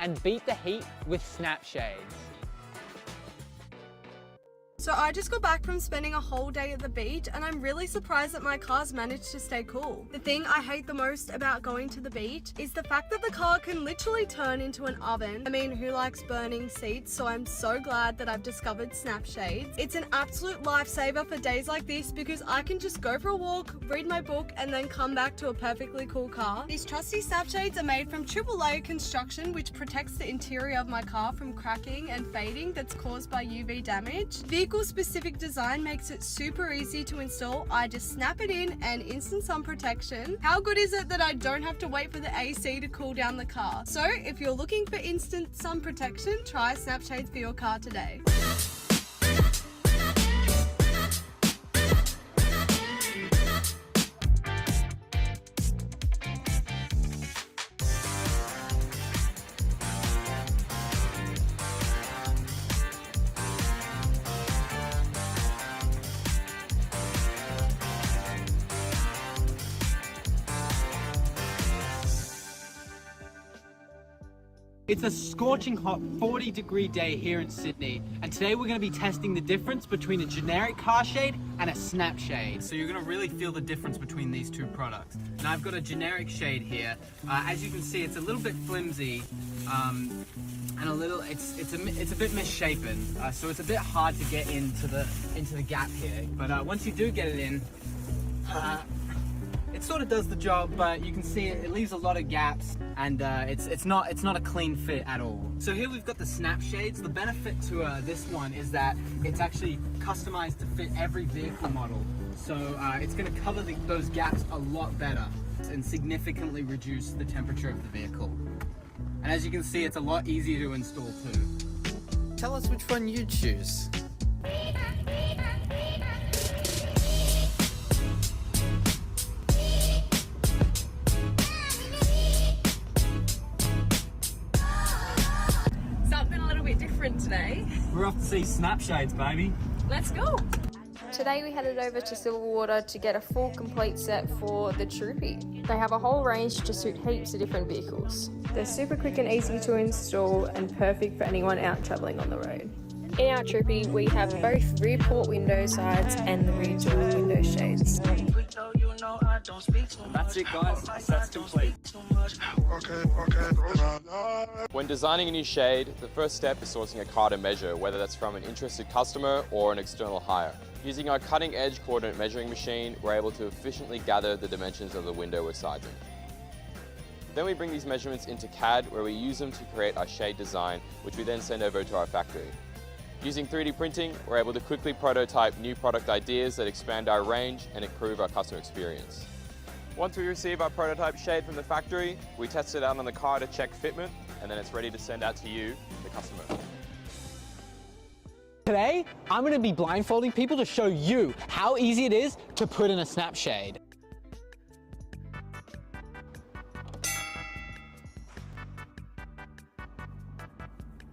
and beat the heat with snap shades. So I just got back from spending a whole day at the beach and I'm really surprised that my car's managed to stay cool. The thing I hate the most about going to the beach is the fact that the car can literally turn into an oven. I mean, who likes burning seats? So I'm so glad that I've discovered snap shades. It's an absolute lifesaver for days like this because I can just go for a walk, read my book, and then come back to a perfectly cool car. These trusty snap shades are made from triple layer construction, which protects the interior of my car from cracking and fading that's caused by UV damage. Vehicle-specific design makes it super easy to install. I just snap it in and instant sun protection. How good is it that I don't have to wait for the AC to cool down the car? So if you're looking for instant sun protection, try snap shades for your car today. It's a scorching hot 40-degree day here in Sydney, and today we're going to be testing the difference between a generic car shade and a snap shade. So you're going to really feel the difference between these two products. And I've got a generic shade here. As you can see, it's a little bit flimsy, and a little it's a bit misshapen, so it's a bit hard to get into the gap here. But once you do get it in, it sort of does the job, but you can see it leaves a lot of gaps, and it's not a clean fit at all. So here we've got the snap shades. The benefit to this one is that it's actually customized to fit every vehicle model. So it's going to cover those gaps a lot better and significantly reduce the temperature of the vehicle. And as you can see, it's a lot easier to install too. Tell us which one you choose. Something a little bit different today. We're off to see snap shades, baby. Let's go. Today we headed over to Silverwater to get a full complete set for the Troopy. They have a whole range to suit heaps of different vehicles. They're super quick and easy to install and perfect for anyone out travelling on the road. In our Troopy we have both rear port window sides and the rear door window shades. That's it, guys. That's complete. When designing a new shade, the first step is sourcing a car to measure, whether that's from an interested customer or an external hire. Using our cutting-edge coordinate measuring machine, we're able to efficiently gather the dimensions of the window we're sizing. Then we bring these measurements into CAD, where we use them to create our shade design, which we then send over to our factory. Using 3D printing, we're able to quickly prototype new product ideas that expand our range and improve our customer experience. Once we receive our prototype shade from the factory, we test it out on the car to check fitment, and then it's ready to send out to you, the customer. Today, I'm going to be blindfolding people to show you how easy it is to put in a snap shade.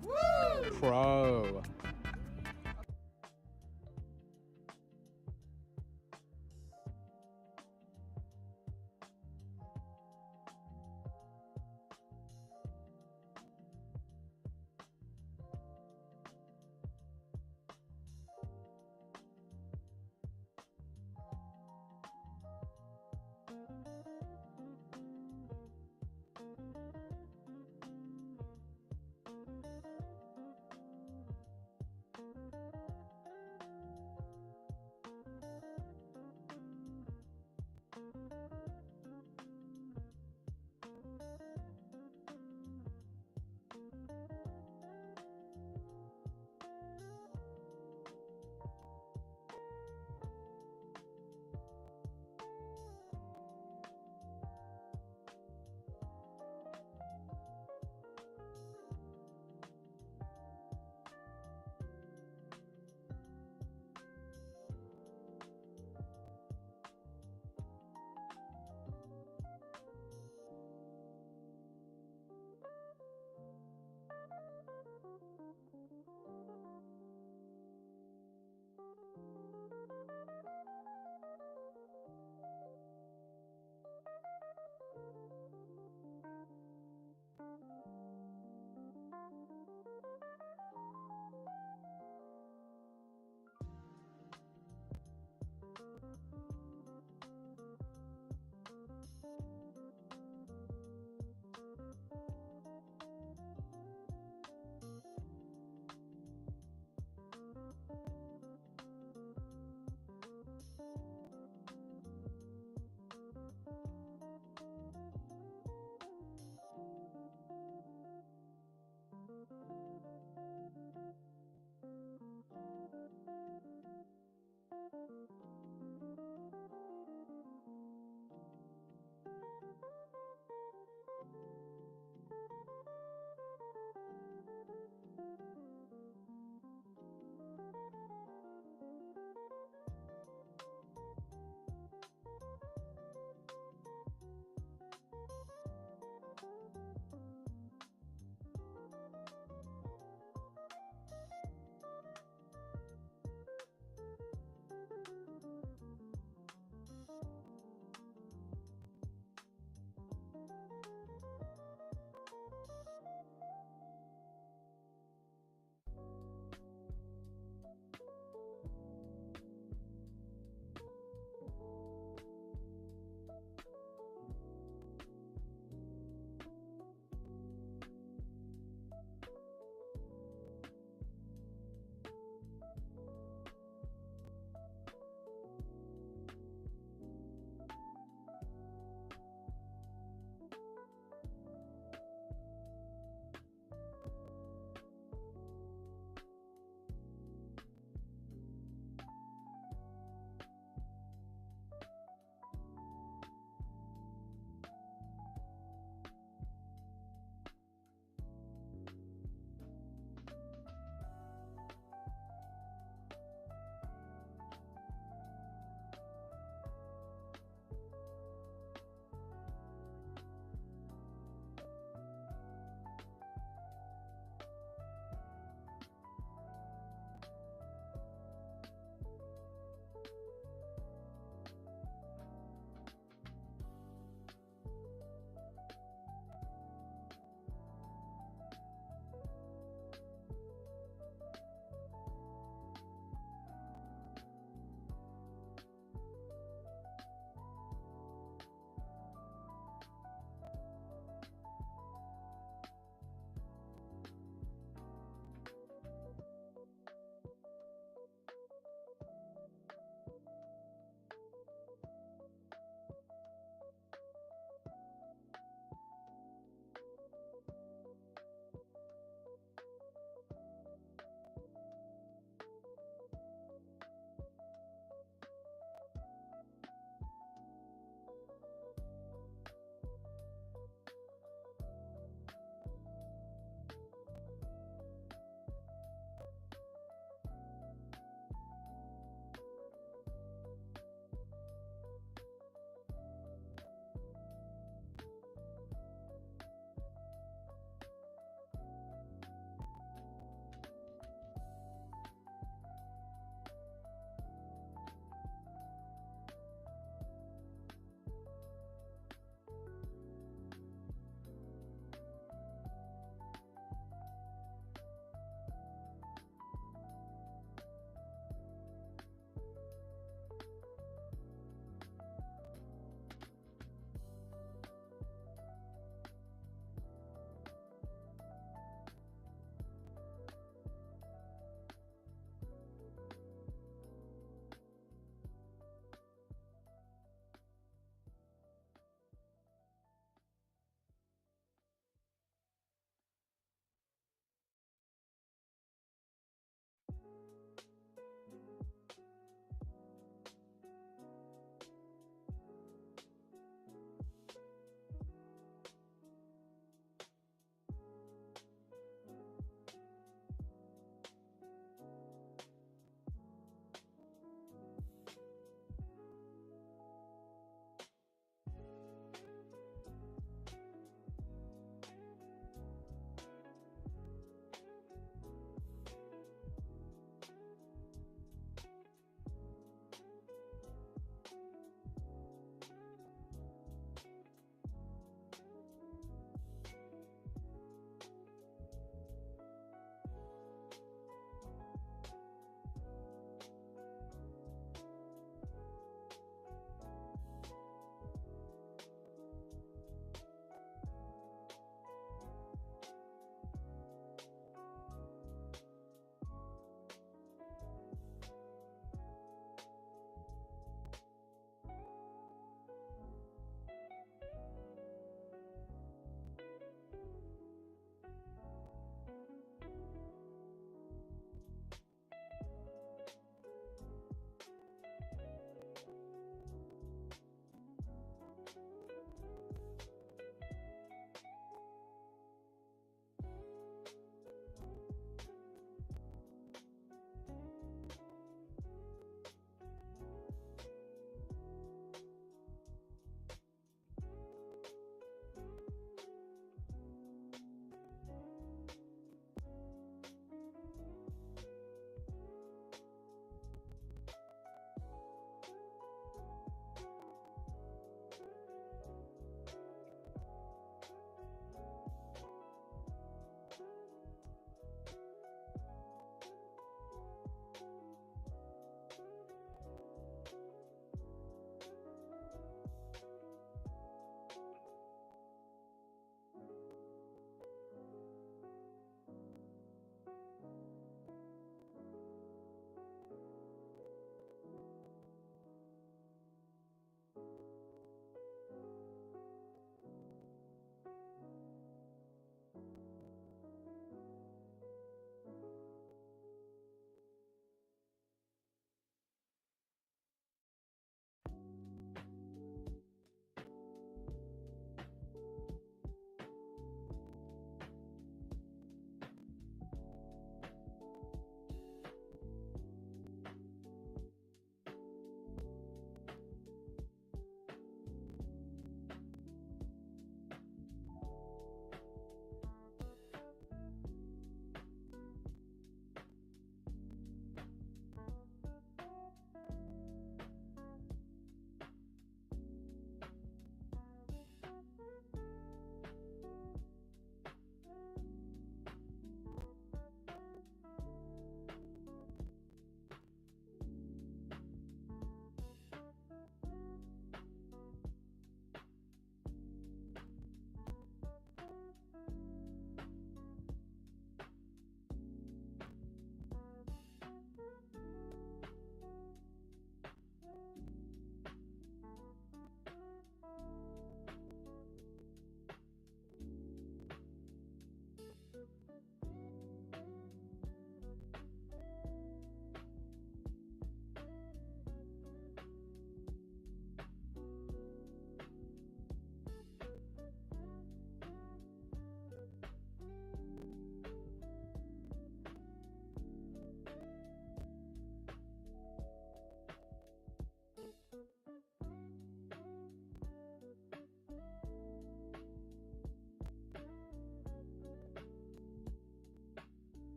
Woo! Pro.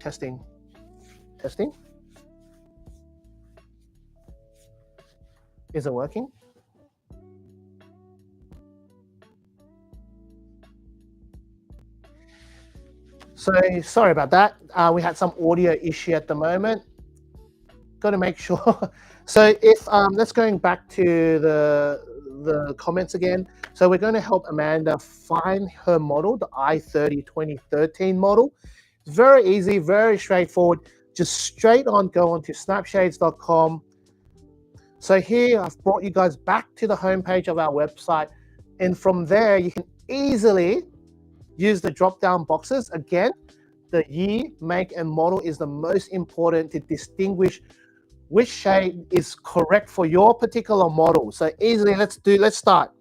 Testing. Testing. Is it working? So sorry about that. We had some audio issue at the moment. Got to make sure. So if let's going back to the comments again. So we're going to help Amanda find her model, the i30 2013 model. It's very easy, very straightforward. Just straight on go on to snapshades.com. So here I've brought you guys back to the homepage of our website, and from there you can easily use the drop-down boxes. Again, the year, make, and model is the most important to distinguish which shade is correct for your particular model. So easily, let's start.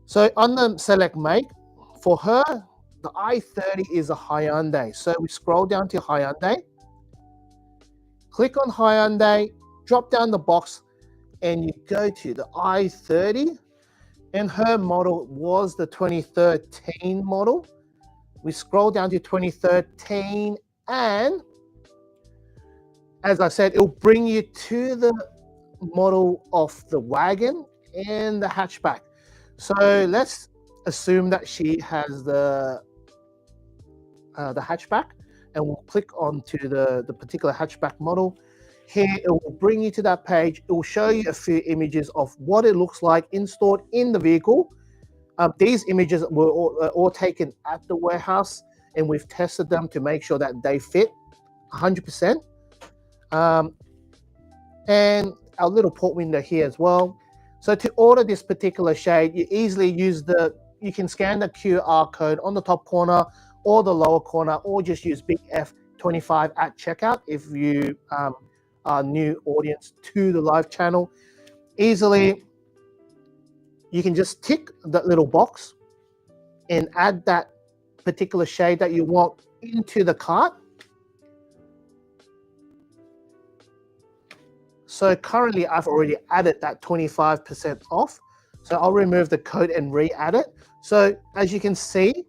So on the select make, for her, the i30 is a Hyundai. So we scroll down to Hyundai, click on Hyundai, drop down the box, and you go to the i30, and her model was the 2013 model. We scroll down to 2013, and as I said, it'll bring you to the model of the wagon and the hatchback. So let's assume that she has the hatchback, and we'll click onto the particular hatchback model. Here, it will bring you to that page. It will show you a few images of what it looks like installed in the vehicle. These images were all taken at the warehouse, and we've tested them to make sure that they fit 100%. And our little port window here as well. So to order this particular shade, you easily use you can scan the QR code on the top corner or the lower corner, or just use Big F25 at checkout if you are new audience to the live channel. Easily, you can just tick that little box and add that particular shade that you want into the cart. So currently I've already added that 25% off. So I'll remove the code and re-add it. So as you can see,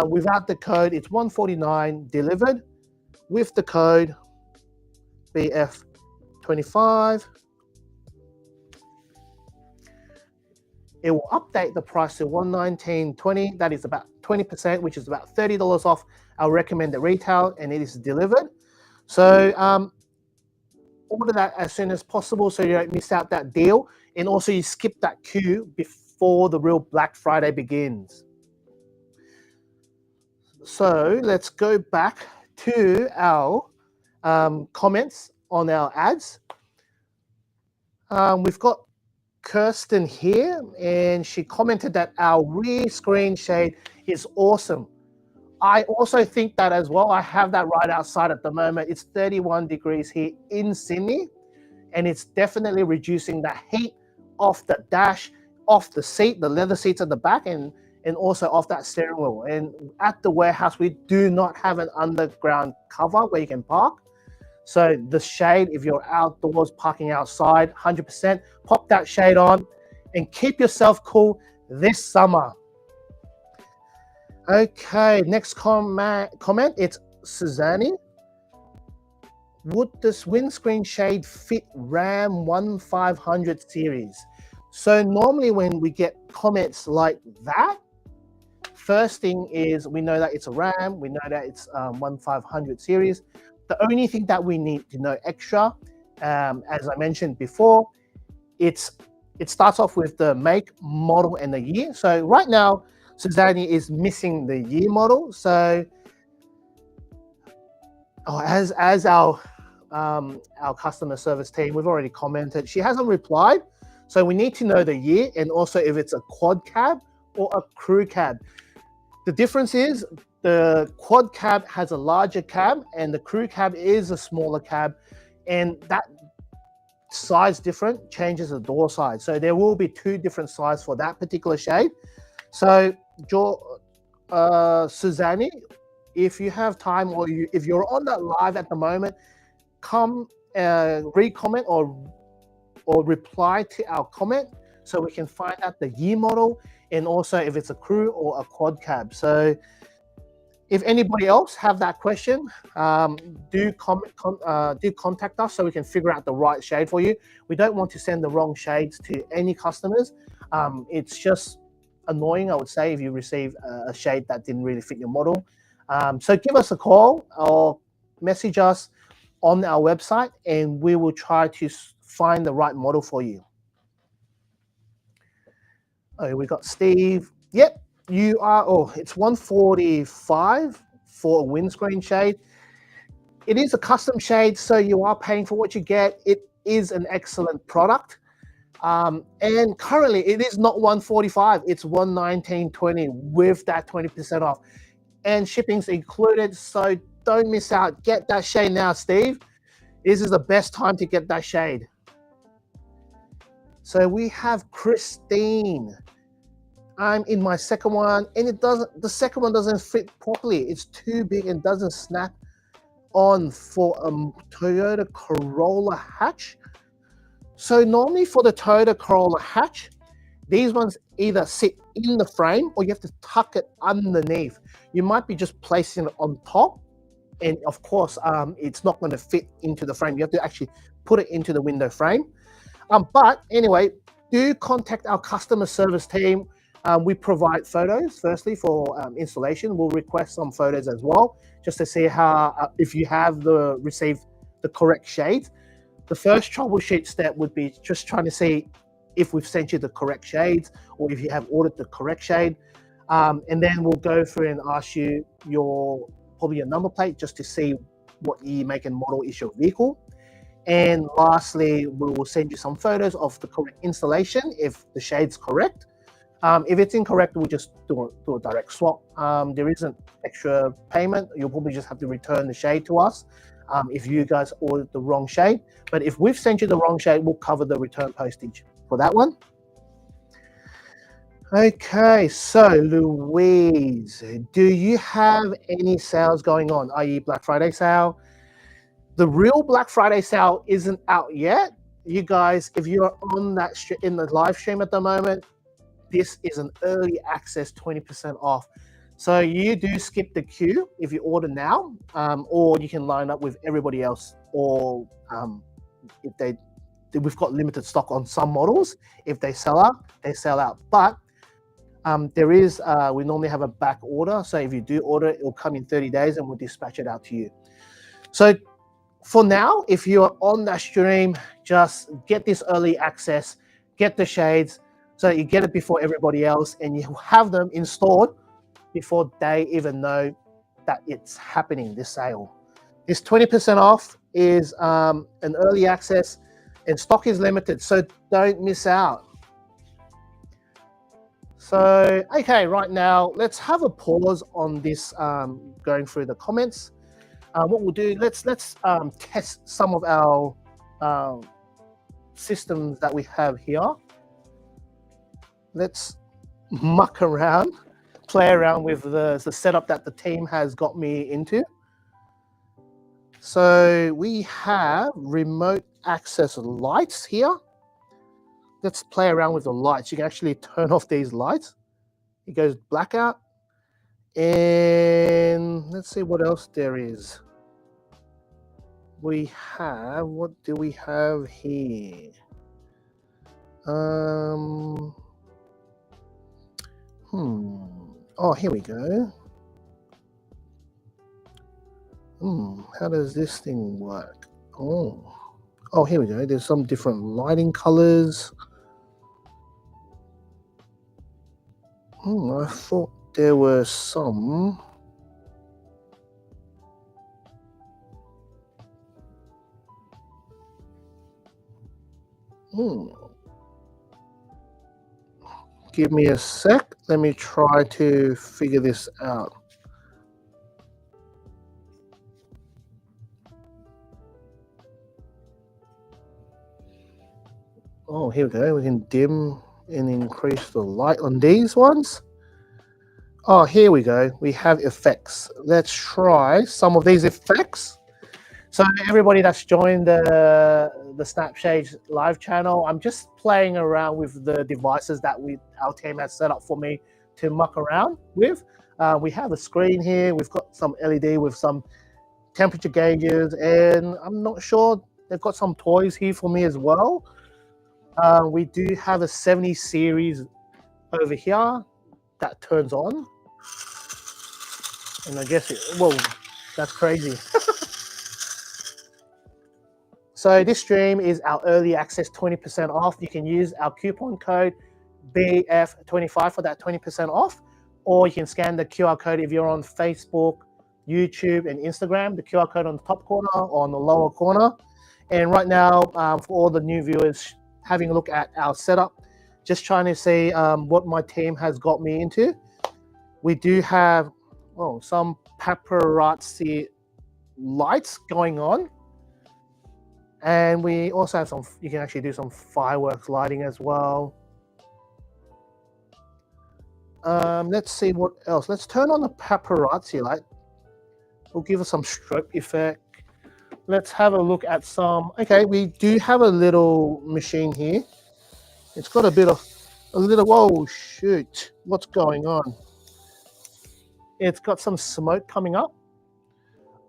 without the code, it's $149 delivered. With the code, BF25, it will update the price to $119.20. That is about 20%, which is about $30 off our recommended retail, and it is delivered. So order that as soon as possible so you don't miss out that deal, and also you skip that queue before the real Black Friday begins. So let's go back to our comments on our ads. We've got Kirsten here, and she commented that our rear screen shade is awesome. I also think that as well. I have that right outside at the moment. It's 31 degrees here in Sydney, and it's definitely reducing the heat off the dash, off the seat, the leather seats at the back, and also off that steering wheel. And at the warehouse, we do not have an underground cover where you can park. So the shade, if you're outdoors parking outside, 100%, pop that shade on and keep yourself cool this summer. Okay, next comment, it's Suzanne. Would this windscreen shade fit Ram 1500 series? So normally when we get comments like that, first thing is we know that it's a Ram, we know that it's 1500 series. The only thing that we need to know extra, as I mentioned before, it starts off with the make, model, and the year. So right now, Suzanne is missing the year model. So as our customer service team, we've already commented, she hasn't replied. So we need to know the year, and also if it's a quad cab or a crew cab. The difference is the quad cab has a larger cab and the crew cab is a smaller cab, and that size difference changes the door size. So there will be two different sizes for that particular shade. So Suzanne, if you have time, or if you're on that live at the moment, come re-comment or reply to our comment so we can find out the year model, and also if it's a crew or a quad cab. So If anybody else have that question, do contact us so we can figure out the right shade for you. We don't want to send the wrong shades to any customers. It's just annoying, I would say, if you receive a shade that didn't really fit your model. So give us a call or message us on our website, and we will try to find the right model for you. Oh, we got Steve. Yep, you are. Oh, it's 145 for a windscreen shade. It is a custom shade, so you are paying for what you get. It is an excellent product. And currently it is not 145, it's 119.20 with that 20% off. And shipping's included, so don't miss out. Get that shade now, Steve. This is the best time to get that shade. So we have Christine. I'm in my second one, and the second one doesn't fit properly. It's too big and doesn't snap on for a Toyota Corolla hatch. So normally for the Toyota Corolla hatch, these ones either sit in the frame or you have to tuck it underneath. You might be just placing it on top, and of course, it's not going to fit into the frame. You have to actually put it into the window frame. But anyway, do contact our customer service team. We provide photos, firstly, for installation. We'll request some photos as well, just to see how, if you have received the correct shades. The first troubleshoot step would be just trying to see if we've sent you the correct shades or if you have ordered the correct shade. And then we'll go through and ask you probably your number plate just to see what year, make and model is your vehicle. And lastly, we will send you some photos of the correct installation if the shade's correct. If it's incorrect, we'll just do a direct swap. There isn't extra payment. You'll probably just have to return the shade to us if you guys ordered the wrong shade. But if we've sent you the wrong shade, we'll cover the return postage for that one. Okay, so Louise, do you have any sales going on, i.e. Black Friday sale? The real Black Friday sale isn't out yet. You guys, if you're on that in the live stream at the moment, this is an early access 20% off. So you do skip the queue if you order now, or you can line up with everybody else, or if we've got limited stock on some models. If they sell out, they sell out. But there is, we normally have a back order. So if you do order, it will come in 30 days and we'll dispatch it out to you. So for now, if you're on that stream, just get this early access, get the shades, so you get it before everybody else, and you have them installed before they even know that it's happening, this sale. This 20% off is an early access, and stock is limited, so don't miss out. So, okay, right now, let's have a pause on this, going through the comments. What we'll do, let's test some of our systems that we have here. Let's muck around, play around with the setup that the team has got me into. So we have remote access lights here. Let's play around with the lights. You can actually turn off these lights. It goes blackout. And let's see what else there is. We have, what do we have here? Oh, here we go. How does this thing work? Oh, here we go. There's some different lighting colors. I thought there were some. Give me a sec. Let me try to figure this out. Oh, here we go. We can dim and increase the light on these ones. Oh, here we go. We have effects. Let's try some of these effects. So everybody that's joined the Snapshades live channel, I'm just playing around with the devices that our team has set up for me to muck around with. We have a screen here. We've got some LED with some temperature gauges, and I'm not sure, they've got some toys here for me as well. We do have a 70 series over here that turns on, and I guess whoa, that's crazy. So this stream is our early access 20% off. You can use our coupon code BF25 for that 20% off, or you can scan the QR code if you're on Facebook, YouTube, and Instagram. The QR code on the top corner or on the lower corner. And right now, for all the new viewers having a look at our setup, just trying to see what my team has got me into. We do have some paparazzi lights going on. And we also have some, you can actually do some fireworks lighting as well. Let's see what else. Let's turn on the paparazzi light. We'll give us some strobe effect. Let's have a look at some, okay, we do have a little machine here. It's got whoa, shoot, what's going on? It's got some smoke coming up.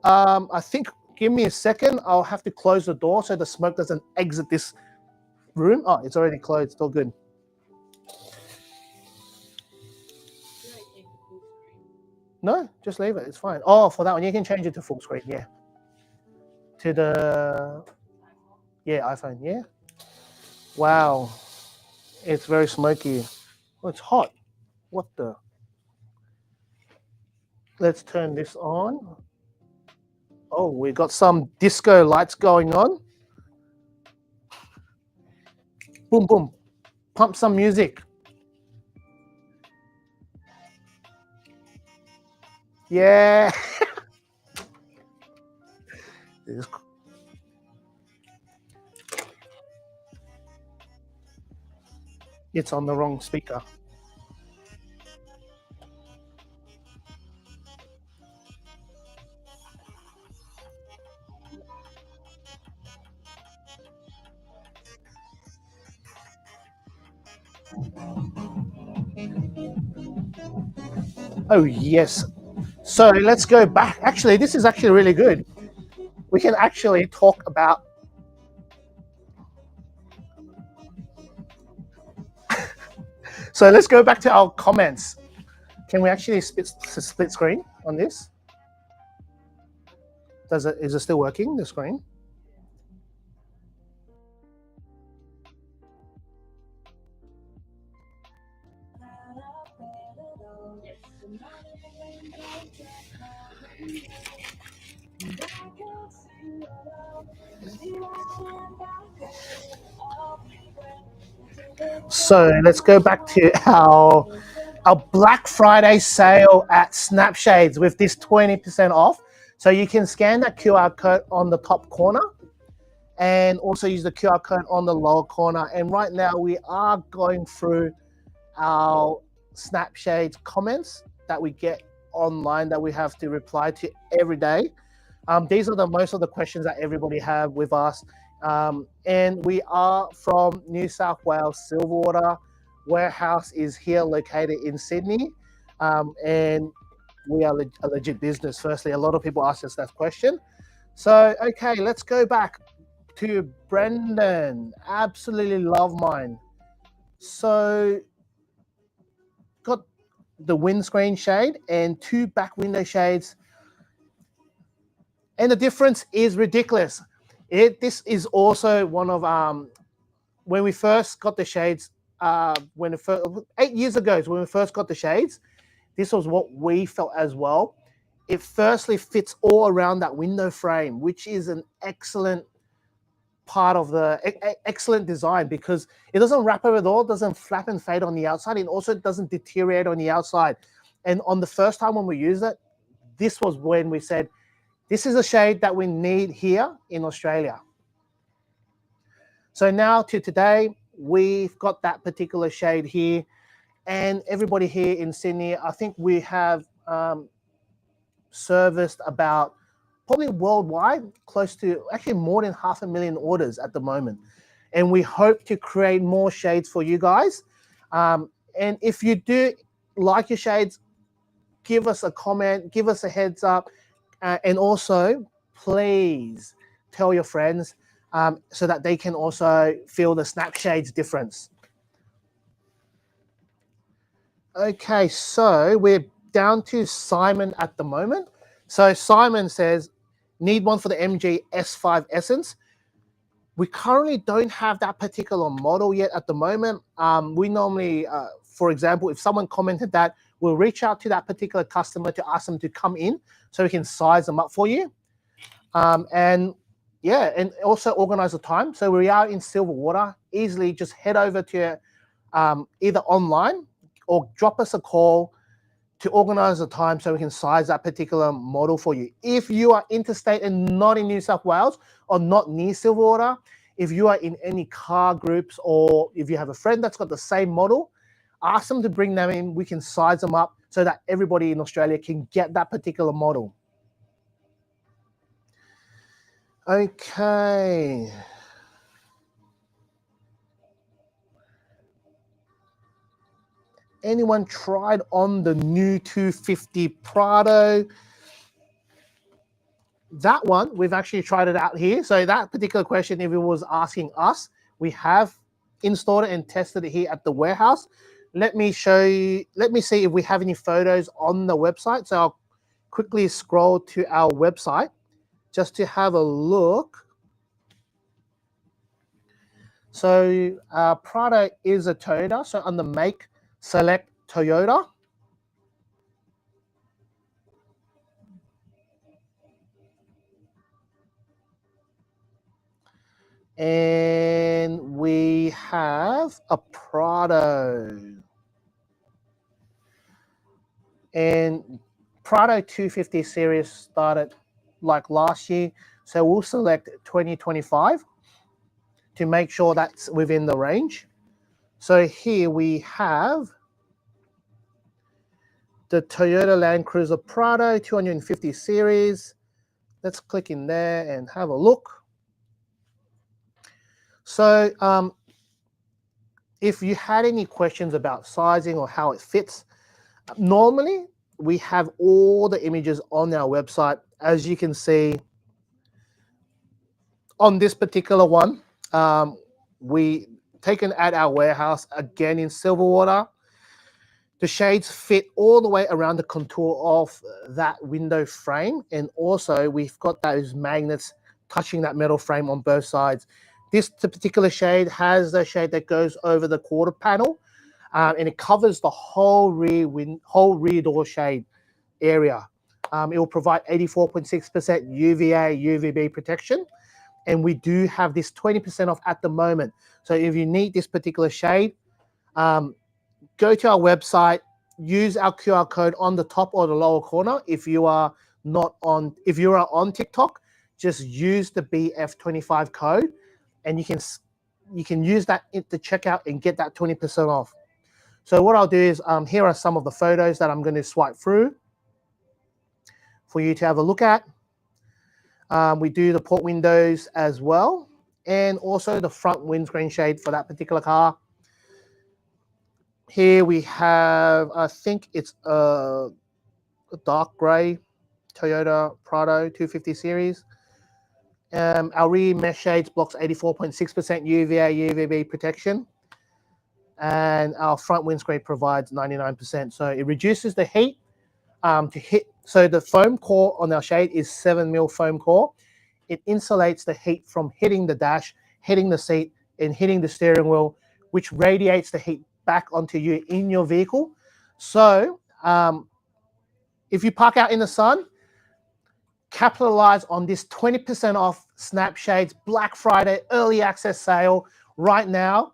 I think, give me a second, I'll have to close the door so the smoke doesn't exit this room. Oh, it's already closed, all good. No, just leave it, it's fine. Oh, for that one, you can change it to full screen, yeah. To the, yeah, iPhone, yeah. Wow, it's very smoky. Oh, it's hot, what the? Let's turn this on. Oh, we got some disco lights going on. Boom, boom. Pump some music. Yeah. It's on the wrong speaker. Oh, yes. So let's go back. Actually, this is actually really good. We can actually talk about so let's go back to our comments. Can we actually split screen on this? Is it still working, the screen? So let's go back to our Black Friday sale at Snapshades with this 20% off. So you can scan that QR code on the top corner and also use the QR code on the lower corner. And right now we are going through our Snapshades comments that we get online that we have to reply to every day. These are most of the questions that everybody have with us. And we are from New South Wales, Silverwater. Warehouse is here located in Sydney. And we are a legit business. Firstly, a lot of people ask us that question. So, okay, let's go back to Brendan. Absolutely love mine. So, got the windscreen shade and 2 back window shades. And the difference is ridiculous. This is also one of, when we first got the shades, 8 years ago is when we first got the shades, this was what we felt as well. It firstly fits all around that window frame, which is an excellent part of the excellent design because it doesn't wrap over at all, doesn't flap and fade on the outside, and also doesn't deteriorate on the outside. And on the first time when we used it, this was when we said, this is a shade that we need here in Australia. So now to today, we've got that particular shade here. And everybody here in Sydney, I think we have serviced about, probably worldwide, close to actually more than 500,000 orders at the moment. And we hope to create more shades for you guys. And if you do like your shades, give us a comment, give us a heads up, and also please tell your friends so that they can also feel the Snapshades difference. Okay, so we're down to Simon at the moment. So Simon says, need one for the MG S5 Essence. We currently don't have that particular model yet at the moment. We normally, for example, if someone commented that, we'll reach out to that particular customer to ask them to come in so we can size them up for you. And yeah, and also organize the time. So we are in Silverwater. Easily just head over to either online or drop us a call to organize the time so we can size that particular model for you. If you are interstate and not in New South Wales or not near Silverwater, if you are in any car groups or if you have a friend that's got the same model, ask them to bring them in. We can size them up so that everybody in Australia can get that particular model. Okay. Anyone tried on the new 250 Prado? That one, we've actually tried it out here. So that particular question, if it was asking us, we have installed it and tested it here at the warehouse. Let me show you, let me see if we have any photos on the website. So I'll quickly scroll to our website just to have a look. So Prado is a Toyota. So on the make, select Toyota. And we have a Prado. And Prado 250 series started like last year. So we'll select 2025 to make sure that's within the range. So here we have the Toyota Land Cruiser Prado 250 series. Let's click in there and have a look. So if you had any questions about sizing or how it fits, normally we have all the images on our website. As you can see on this particular one, we taken at our warehouse again in Silverwater. The shades fit all the way around the contour of that window frame, and also we've got those magnets touching that metal frame on both sides. This particular shade has the shade that goes over the quarter panel, and it covers the whole rear door shade area. It will provide 84.6% UVA, UVB protection, and we do have this 20% off at the moment. So if you need this particular shade, go to our website, use our QR code on the top or the lower corner. If you are on TikTok, just use the BF25 code, and you can use that at the checkout and get that 20% off. So what I'll do is, here are some of the photos that I'm going to swipe through for you to have a look at. We do the port windows as well, and also the front windscreen shade for that particular car. Here we have, I think it's a dark gray Toyota Prado 250 series. Our rear mesh shades blocks 84.6% UVA, UVB protection. And our front windscreen provides 99%. So it reduces the heat to hit. So the foam core on our shade is 7mm foam core. It insulates the heat from hitting the dash, hitting the seat, and hitting the steering wheel, which radiates the heat back onto you in your vehicle. So if you park out in the sun, capitalize on this 20% off Snapshades Black Friday early access sale right now.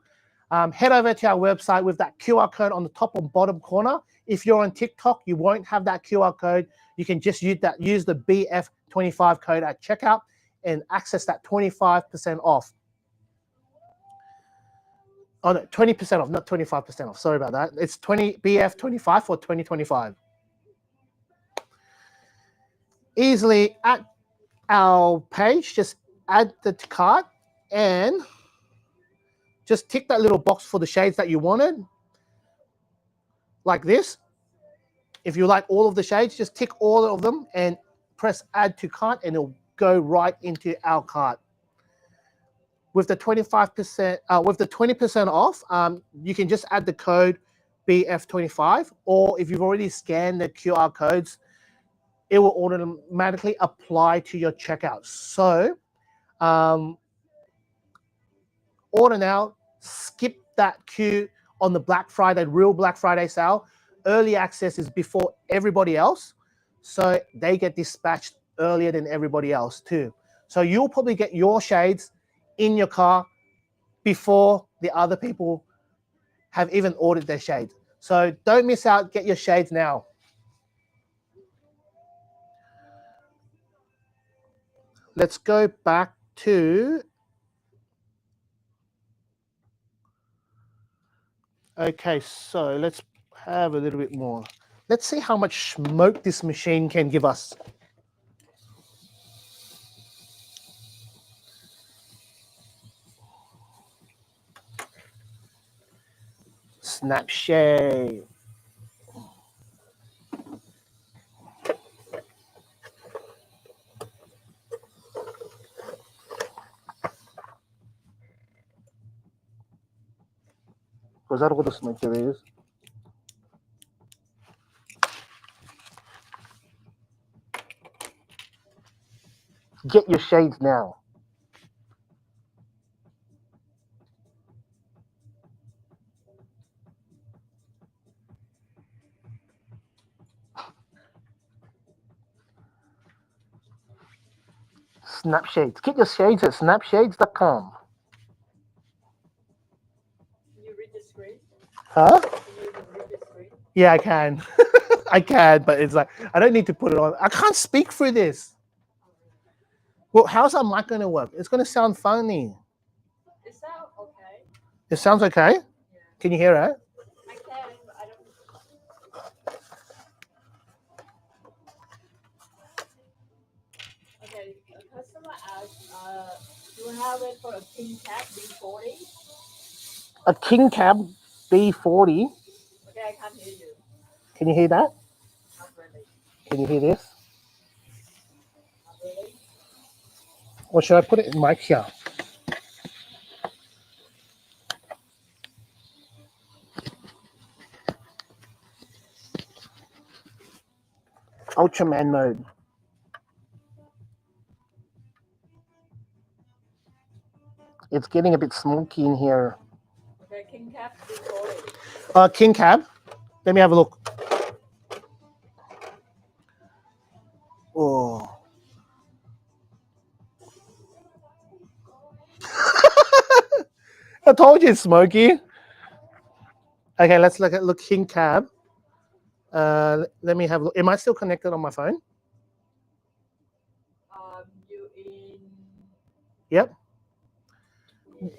Head over to our website with that QR code on the top and bottom corner. If you're on TikTok, you won't have that QR code. You can just use the BF25 code at checkout and access that 25% off. Oh no, 20% off, not 25% off. Sorry about that. It's BF25 for 2025. Easily at our page, just add the cart and just tick that little box for the shades that you wanted, like this. if you like all of the shades, just tick all of them and press add to cart, and it'll go right into our cart. With the 25%, with the 20% off, you can just add the code BF25, or if you've already scanned the QR codes, it will automatically apply to your checkout. So order now, skip that queue on the Black Friday, real Black Friday sale. Early access is before everybody else, so they get dispatched earlier than everybody else too. So you'll probably get your shades in your car before the other people have even ordered their shades. So don't miss out, get your shades now. Let's go back to, okay, so let's have a little bit more. Let's see how much smoke this machine can give us. Snapshade. Was that all the smoke there is? Get your shades now. Snapshades. Get your shades at snapshades.com. Can you read the screen? Huh? Can you even read the screen? Yeah, I can. I can, but it's like, I don't need to put it on. I can't speak through this. Well, how's our mic going to work? It's going to sound funny. Is that okay? It sounds okay? Yeah. Can you hear it? I can, but I don't. Okay, a customer asked, do you have it for a King Cat B40? A King Cab B40. Okay, I can't hear you. Can you hear that? Not really. Can you hear this? Not really. Or should I put it in mic here? Ultraman mode. It's getting a bit smoky in here. Okay, King Cat B40. King Cab. Let me have a look. Oh. I told you it's smoky. Okay, let's look King Cab. Let me have a look. Am I still connected on my phone? You in? Yep.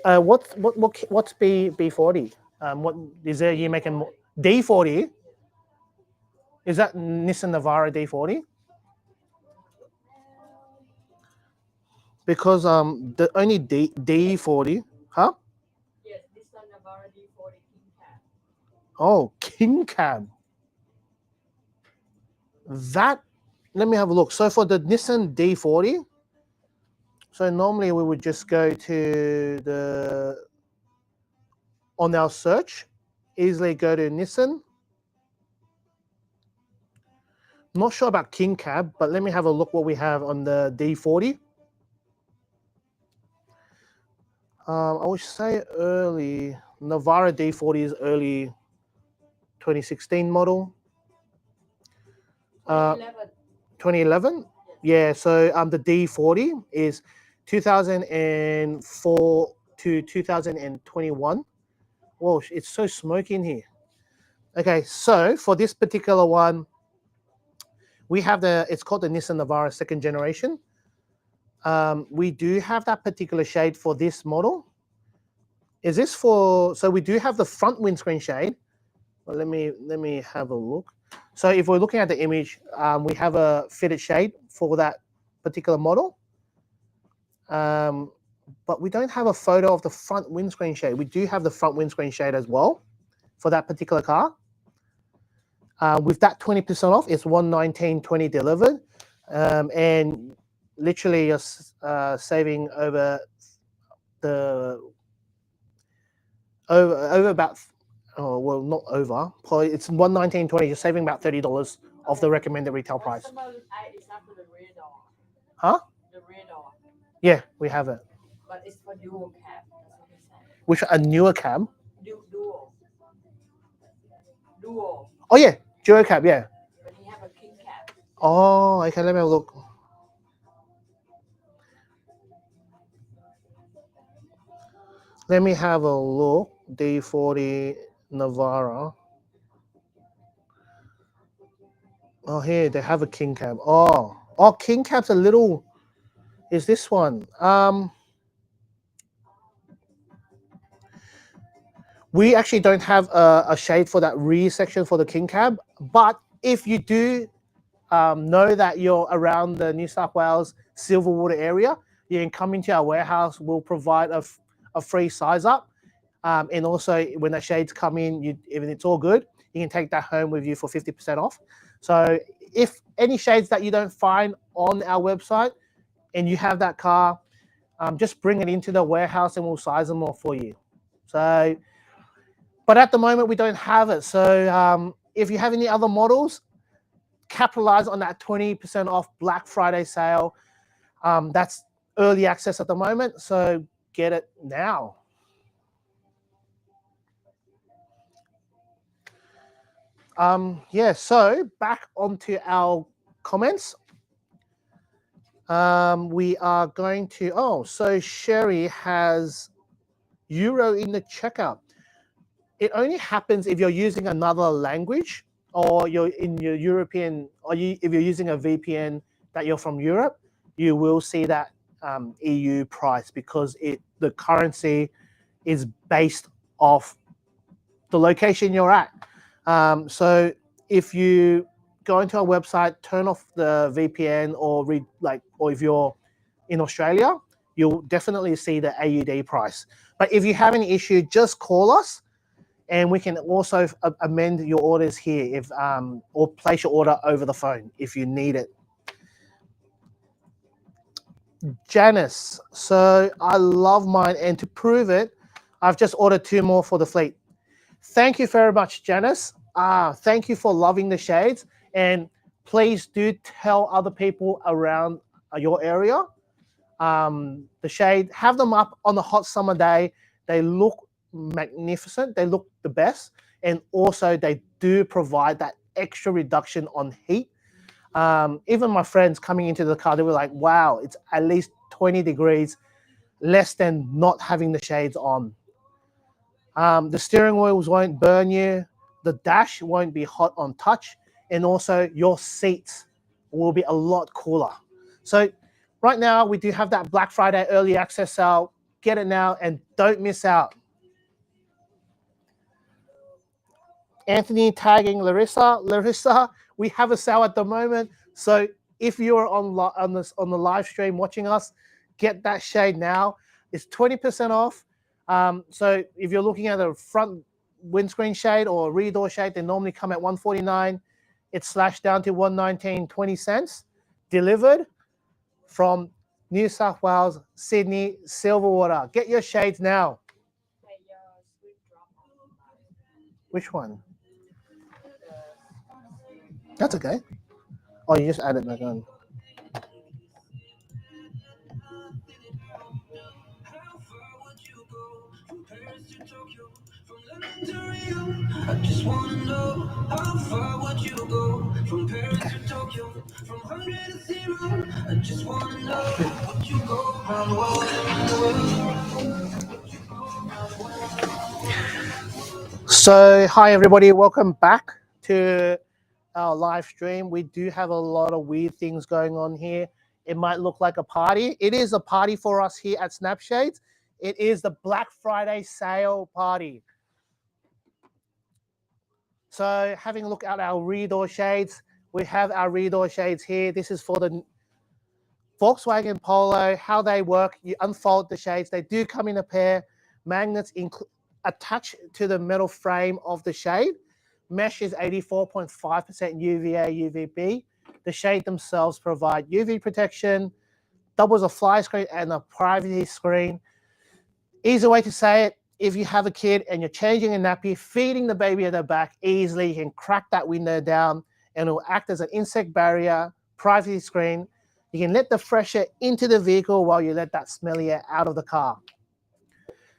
What's B40? What is there? You making D40? Is that Nissan Navara D40? Because the only D40, huh? Yes, Nissan Navara D40 King Cat. Oh, King Cab. That, let me have a look. So for the Nissan D40, so normally we would just go to the, on our search, easily go to Nissan. Not sure about King Cab, but let me have a look what we have on the D40. I would say early, Navara D40 is early 2016 model. 2011. 2011? Yeah, so the D40 is 2004 to 2021. Whoa, it's so smoky in here. Okay, so for this particular one, we have it's called the Nissan Navara second generation. We do have that particular shade for this model. Is this for, so we do have the front windscreen shade. Well, let me have a look. So if we're looking at the image, we have a fitted shade for that particular model. But we don't have a photo of the front windscreen shade. We do have the front windscreen shade as well for that particular car. With that 20% off, it's $119.20 delivered, and literally you're saving over about, oh well, not over. Probably it's $119.20. You're saving about $30 off the recommended retail price. Customer is after the radar. Huh? The radar. Yeah, we have it. But it's for dual cab. That's what he said. Which a newer cab? Dual. Dual. Oh yeah, duo cab. Yeah. But he have a king cab. Oh, okay. Let me have a look. Let me have a look. D40 Navara. Oh, here they have a king cab. Oh, king cab's a little. Is this one? We actually don't have a shade for that rear section for the king cab, but if you do know that you're around the New South Wales Silverwater area, you can come into our warehouse. We'll provide a free size up, and also when the shades come in, if it's all good, you can take that home with you for 50% off. So if any shades that you don't find on our website and you have that car, just bring it into the warehouse and we'll size them off for you. So, but at the moment we don't have it. So if you have any other models, capitalize on that 20% off Black Friday sale. That's early access at the moment, so get it now. Yeah, so back onto our comments. We are going to, so Sherry has Euro in the checkout. It only happens if you're using another language or you're in your European, if you're using a VPN that you're from Europe, you will see that EU price because the currency is based off the location you're at. So if you go into our website, turn off the VPN or if you're in Australia, you'll definitely see the AUD price. But if you have any issue, just call us and we can also amend your orders here or place your order over the phone if you need it. Janice, so I love mine, and to prove it, I've just ordered 2 more for the fleet. Thank you very much, Janice. Thank you for loving the shades, and please do tell other people around your area. The shade, have them up on a hot summer day. They look magnificent. They look the best, and also they do provide that extra reduction on heat. Even my friends coming into the car, they were like, wow, it's at least 20 degrees less than not having the shades on. The steering wheels won't burn you. The dash won't be hot on touch. And also your seats will be a lot cooler. So right now we do have that Black Friday early access sale. Get it now and don't miss out. Anthony tagging Larissa. Larissa, we have a sale at the moment. So if you're on the live stream watching us, get that shade now. It's 20% off. So if you're looking at a front windscreen shade or rear door shade, they normally come at $149. It's slashed down to $119.20. Delivered from New South Wales, Sydney, Silverwater. Get your shades now. Which one? That's okay. Oh, you just add it back on. I just wanna know how far would you go from Paris to Tokyo, from 100 to 0. I just wanna know would you go around the world? So, hi everybody, welcome back to our live stream. We do have a lot of weird things going on here. It might look like a party. It is a party for us here at Snapshades. It is the Black Friday sale party. So having a look at our rear door shades, we have our rear door shades here. This is for the Volkswagen Polo, how they work. You unfold the shades. They do come in a pair. Magnets attached to the metal frame of the shade. Mesh is 84.5% UVA, UVB. The shade themselves provide UV protection, doubles a fly screen and a privacy screen. Easy way to say it, if you have a kid and you're changing a nappy, feeding the baby at the back easily, you can crack that window down and it will act as an insect barrier, privacy screen. You can let the fresh air into the vehicle while you let that smelly air out of the car.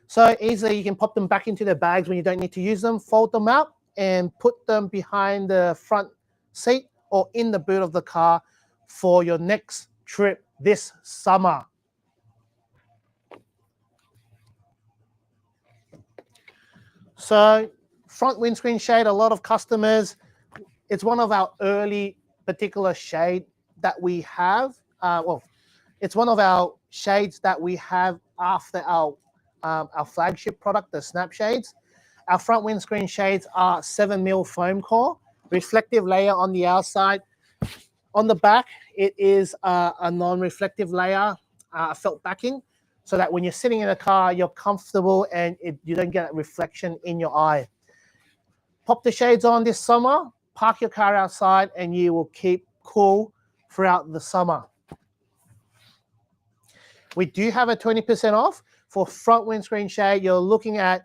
So easily you can pop them back into the bags when you don't need to use them, fold them out and put them behind the front seat or in the boot of the car for your next trip this summer. So front windscreen shade, a lot of customers, it's one of our early particular shade that we have. Well, it's one of our shades that we have after our flagship product, the Snap Shades. Our front windscreen shades are 7mm foam core, reflective layer on the outside. On the back, it is a non-reflective layer, felt backing, so that when you're sitting in a car, you're comfortable and you don't get a reflection in your eye. Pop the shades on this summer, park your car outside, and you will keep cool throughout the summer. We do have a 20% off for front windscreen shade. You're looking at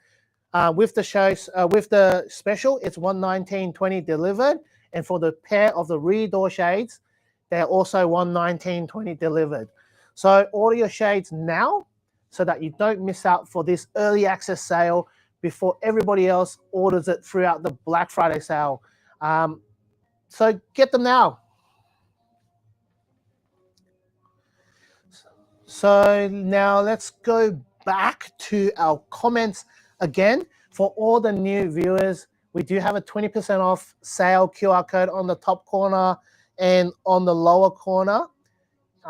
with the special, it's $119.20 delivered, and for the pair of the rear door shades, they're also $119.20 delivered. So order your shades now so that you don't miss out for this early access sale before everybody else orders it throughout the Black Friday sale. So get them now. So now let's go back to our comments again. For all the new viewers, we do have a 20% off sale QR code on the top corner and on the lower corner.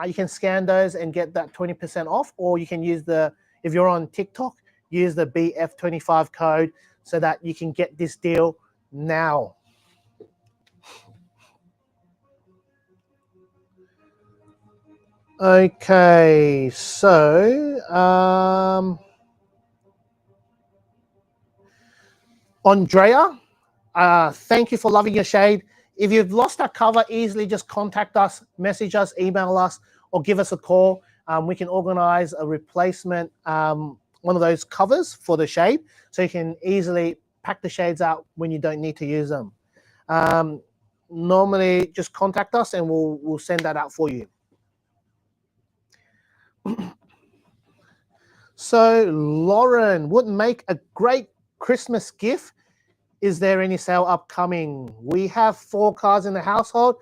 You can scan those and get that 20% off, or you can use if you're on TikTok, use the BF25 code so that you can get this deal now. Okay, so Andrea, thank you for loving your shade. If you've lost that cover, easily just contact us, message us, email us, or give us a call. We can organize a replacement, one of those covers for the shade, so you can easily pack the shades out when you don't need to use them. Normally, just contact us and we'll send that out for you. So Lauren, would make a great Christmas gift. Is there any sale upcoming? We have 4 cars in the household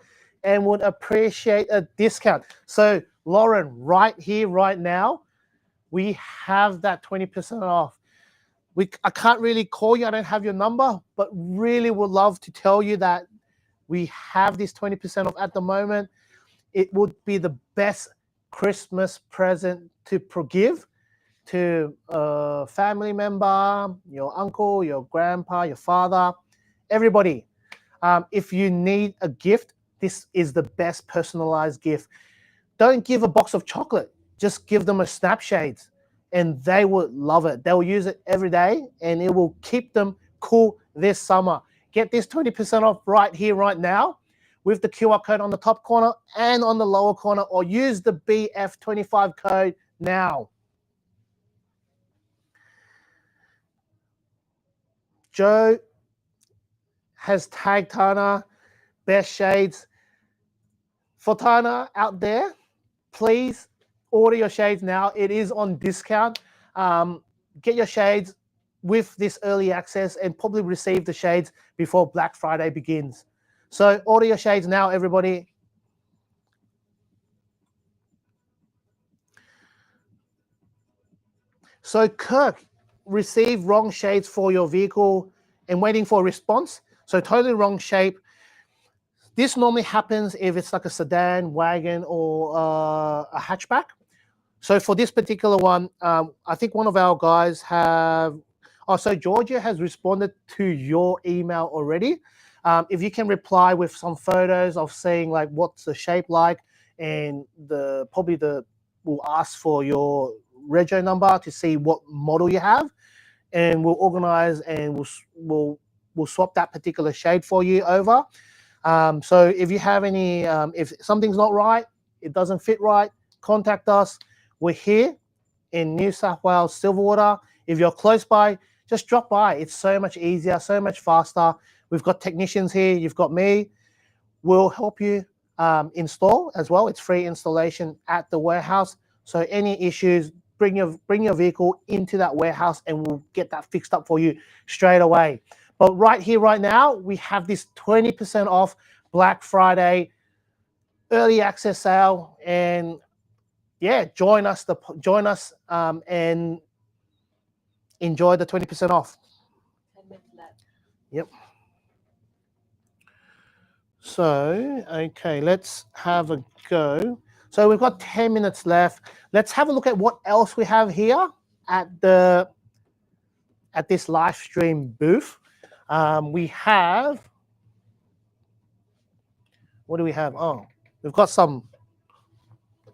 and would appreciate a discount. So Lauren, right here, right now, we have that 20% off. I can't really call you, I don't have your number, but really would love to tell you that we have this 20% off at the moment. It would be the best Christmas present to give to a family member, your uncle, your grandpa, your father, everybody. If you need a gift, this is the best personalized gift. Don't give a box of chocolate. Just give them a Snap Shades and they will love it. They'll use it every day and it will keep them cool this summer. Get this 20% off right here, right now with the QR code on the top corner and on the lower corner, or use the BF25 code now. Joe has tagged Tana, best shades. For Tana out there, please order your shades now. It is on discount. Get your shades with this early access and probably receive the shades before Black Friday begins. So order your shades now, everybody. So Kirk, received wrong shades for your vehicle and waiting for a response. So totally wrong shape. This normally happens if it's like a sedan, wagon, or a hatchback. So for this particular one, I think one of our guys have, so Georgia has responded to your email already. If you can reply with some photos of saying like what's the shape like, and we'll ask for your rego number to see what model you have, and we'll organize and we'll we'll swap that particular shade for you over. So if you have any, if something's not right, it doesn't fit right, contact us. We're here in New South Wales, Silverwater. If you're close by, just drop by. It's so much easier, so much faster. We've got technicians here. You've got me. We'll help you install as well. It's free installation at the warehouse. So any issues, bring your vehicle into that warehouse and we'll get that fixed up for you straight away. But right here, right now, we have this 20% off Black Friday early access sale, and yeah, join us and enjoy the 20% off. 10 minutes left. Yep. So, okay, let's have a go. So we've got 10 minutes left. Let's have a look at what else we have here at this live stream booth. We have, what do we have? Oh, we've got some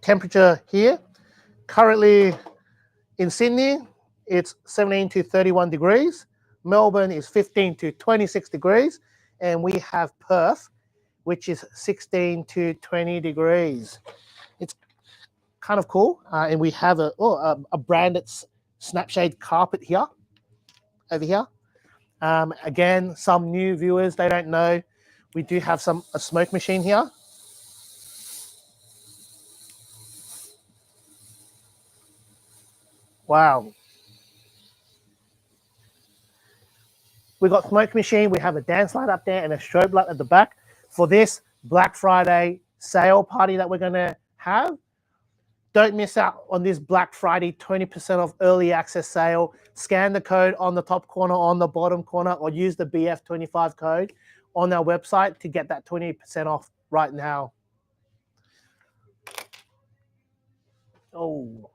temperature here. Currently in Sydney, it's 17 to 31 degrees. Melbourne is 15 to 26 degrees. And we have Perth, which is 16 to 20 degrees. It's kind of cool. And we have a branded Snapshade carpet here, over here. Again, some new viewers, they don't know. We do have a smoke machine here. Wow. We got smoke machine. We have a dance light up there and a strobe light at the back for this Black Friday sale party that we're going to have. Don't miss out on this Black Friday 20% off early access sale. Scan the code on the top corner, on the bottom corner, or use the BF25 code on our website to get that 20% off right now. Oh.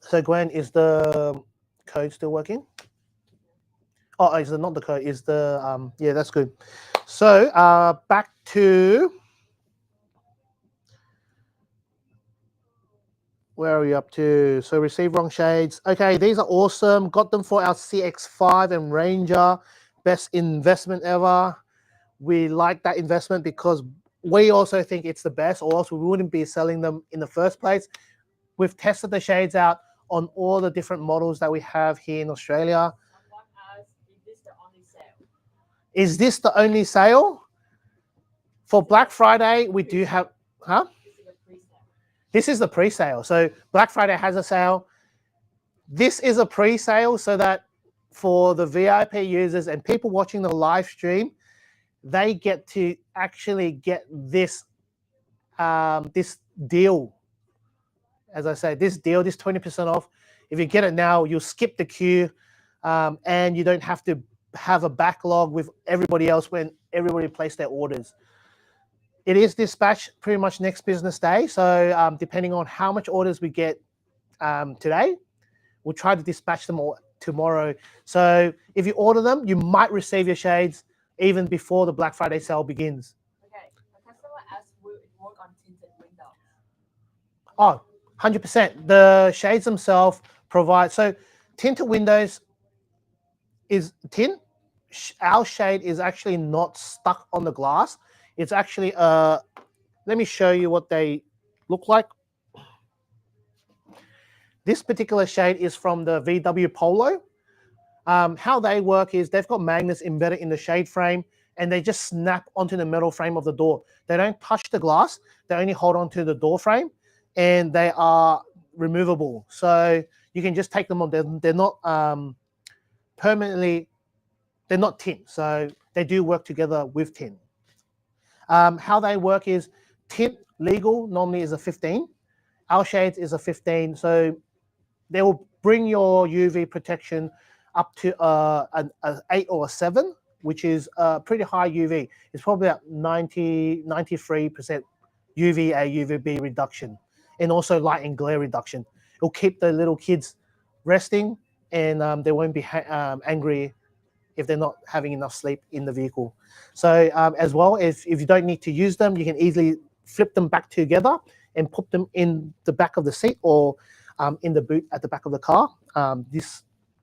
So Gwen, is the code still working? Oh, is it not the code? Is the yeah, that's good. So back to where are we up to? So receive wrong shades. Okay, these are awesome. Got them for our CX5 and Ranger. Best investment ever. We like that investment because we also think it's the best, or else we wouldn't be selling them in the first place. We've tested the shades out on all the different models that we have here in Australia. Someone asked, is this the only sale? Is this the only sale? For Black Friday, we do have, huh? This is a pre-sale. This is the pre-sale. So Black Friday has a sale. This is a pre-sale so that for the VIP users and people watching the live stream, they get to actually get this, this deal. As I say, this deal, this 20% off, if you get it now, you'll skip the queue and you don't have to have a backlog with everybody else when everybody placed their orders. It is dispatched pretty much next business day. So depending on how much orders we get today, we'll try to dispatch them all tomorrow. So if you order them, you might receive your shades even before the Black Friday sale begins. Okay, a customer asked, will it work on tinted windows? Oh, 100%. The shades themselves provide, so tinted windows is tint. Our shade is actually not stuck on the glass. It's actually, let me show you what they look like. This particular shade is from the VW Polo. How they work is they've got magnets embedded in the shade frame and they just snap onto the metal frame of the door. They don't touch the glass. They only hold onto the door frame. And they are removable. So you can just take them on. They're not permanently, they're not tint. So they do work together with tint. How they work is tint legal normally is a 15. Our shades is a 15. So they will bring your UV protection up to an 8 or a 7, which is pretty high UV. It's probably at 93% UVA, UVB reduction. And also light and glare reduction. It'll keep the little kids resting and they won't be angry if they're not having enough sleep in the vehicle. So as well, if you don't need to use them, you can easily flip them back together and put them in the back of the seat or in the boot at the back of the car.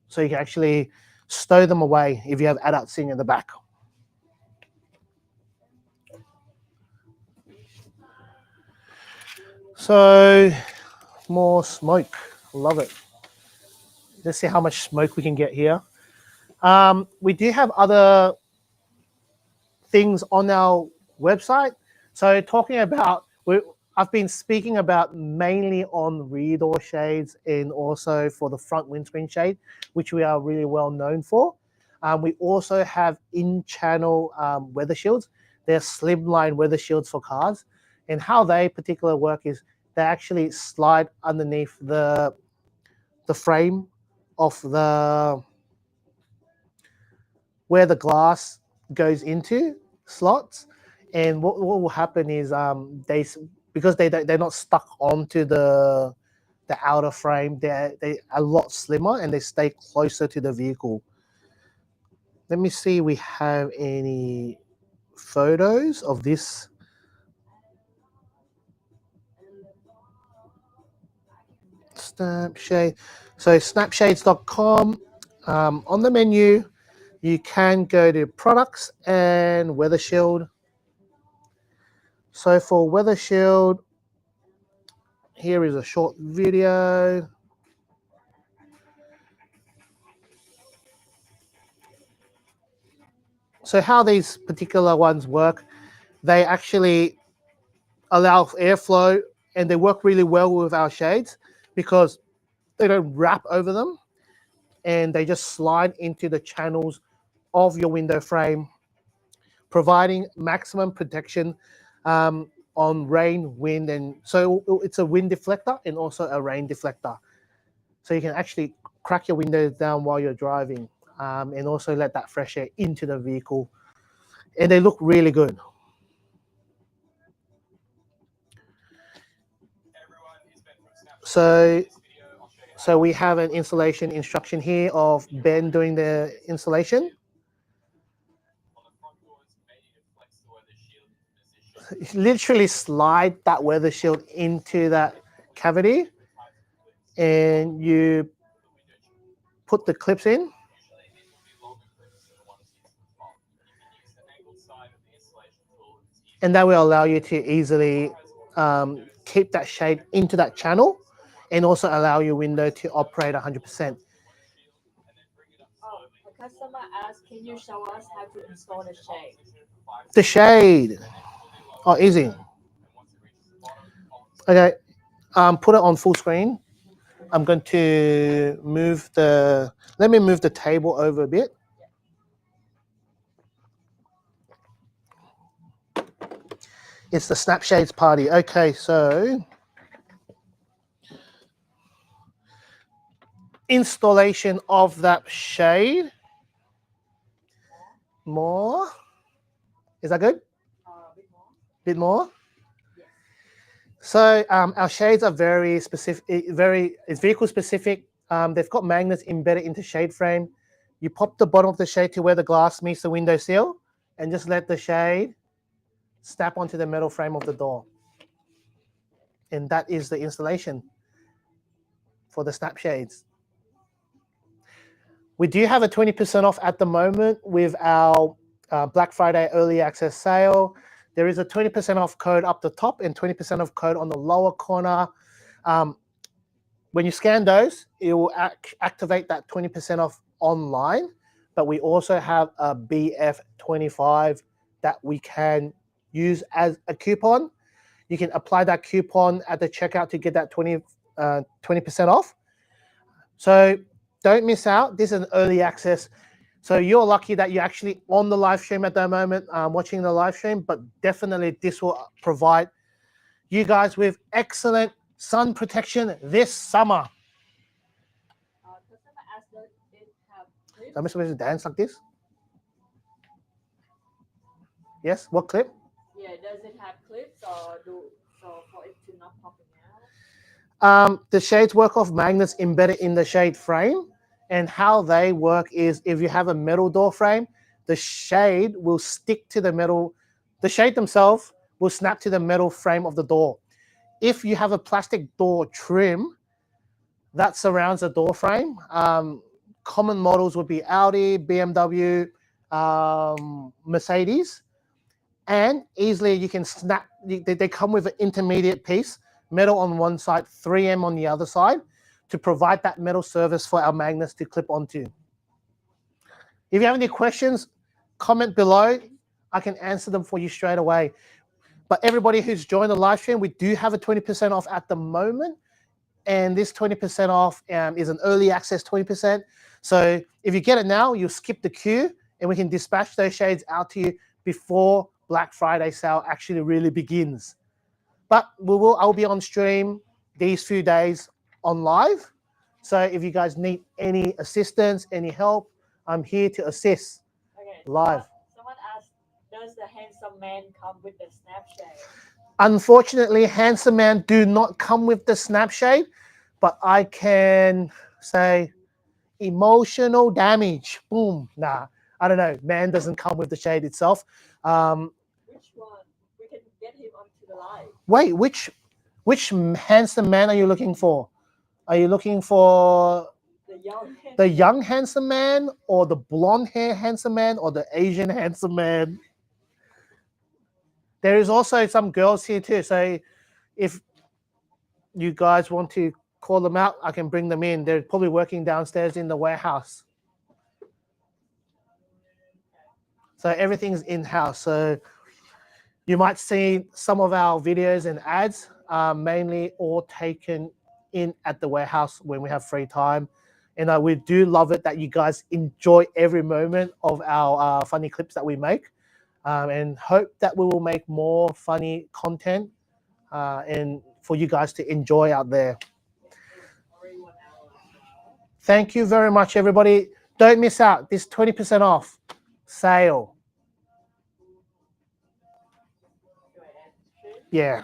So you can actually stow them away if you have adults sitting in the back. So more smoke, love it. Let's see how much smoke we can get here. We do have other things on our website. So talking about, I've been speaking about mainly on rear door shades and also for the front windscreen shade, which we are really well known for. We also have in-channel weather shields. They're slimline weather shields for cars. And how they particularly work is they actually slide underneath the frame of where the glass goes into slots. And what will happen is because they're not stuck onto the outer frame, they're a lot slimmer and they stay closer to the vehicle. Let me see if we have any photos of this. Snapshade. So snapshades.com. On the menu, you can go to products and weather shield. So for weather shield, here is a short video. So how these particular ones work, they actually allow airflow and they work really well with our shades because they don't wrap over them and they just slide into the channels of your window frame, providing maximum protection on rain, wind, and so it's a wind deflector and also a rain deflector. So you can actually crack your windows down while you're driving and also let that fresh air into the vehicle. And they look really good. So we have an installation instruction here of Ben doing the installation. Literally slide that weather shield into that cavity and you put the clips in. And that will allow you to easily keep that shade into that channel and also allow your window to operate 100%. Oh, a customer asked, can you show us how to install the shade? The shade. Oh, easy. Okay, put it on full screen. I'm going to let me move the table over a bit. It's the Snapshades party. Okay, so installation of that shade. More. Is that good? Bit more. Yes. So our shades are very specific, it's vehicle specific. They've got magnets embedded into shade frame. You pop the bottom of the shade to where the glass meets the window sill and just let the shade snap onto the metal frame of the door. And that is the installation for the Snap Shades. We do have a 20% off at the moment with our Black Friday early access sale. There is a 20% off code up the top and 20% off code on the lower corner. When you scan those, it will activate that 20% off online. But we also have a BF25 that we can use as a coupon. You can apply that coupon at the checkout to get that 20% off. So don't miss out. This is an early access. So you're lucky that you're actually on the live stream at the moment, watching the live stream, but definitely this will provide you guys with excellent sun protection this summer. Customer asked that it have clips. Am I supposed to dance like this? Yes, what clip? Yeah, does it have clips or for it to not popping out? The shades work off magnets embedded in the shade frame. And how they work is if you have a metal door frame, the shade will stick to the metal. The shade themselves will snap to the metal frame of the door. If you have a plastic door trim that surrounds the door frame, common models would be Audi, BMW, Mercedes, and easily you can snap. They come with an intermediate piece, metal on one side, 3M on the other side, to provide that metal surface for our magnets to clip onto. If you have any questions, comment below. I can answer them for you straight away. But everybody who's joined the live stream, we do have a 20% off at the moment. And this 20% off is an early access 20%. So if you get it now, you'll skip the queue and we can dispatch those shades out to you before Black Friday sale actually really begins. But I'll be on stream these few days on live. So if you guys need any assistance, any help, I'm here to assist Okay. live. Someone asked, does the handsome man come with the snap shade? Unfortunately, Handsome Man do not come with the snap shade, but I can say emotional damage. Boom. Nah, I don't know. Man doesn't come with the shade itself. Which one? We can get him onto the live. Wait, which Handsome Man are you looking for? Are you looking for the young handsome man, or the blonde hair handsome man, or the Asian handsome man? There is also some girls here too. So if you guys want to call them out, I can bring them in. They're probably working downstairs in the warehouse. So everything's in-house. So you might see some of our videos and ads are mainly all taken in at the warehouse when we have free time. And we do love it that you guys enjoy every moment of our funny clips that we make. And hope that we will make more funny content and for you guys to enjoy out there. Thank you very much, everybody. Don't miss out this 20% off sale. Yeah.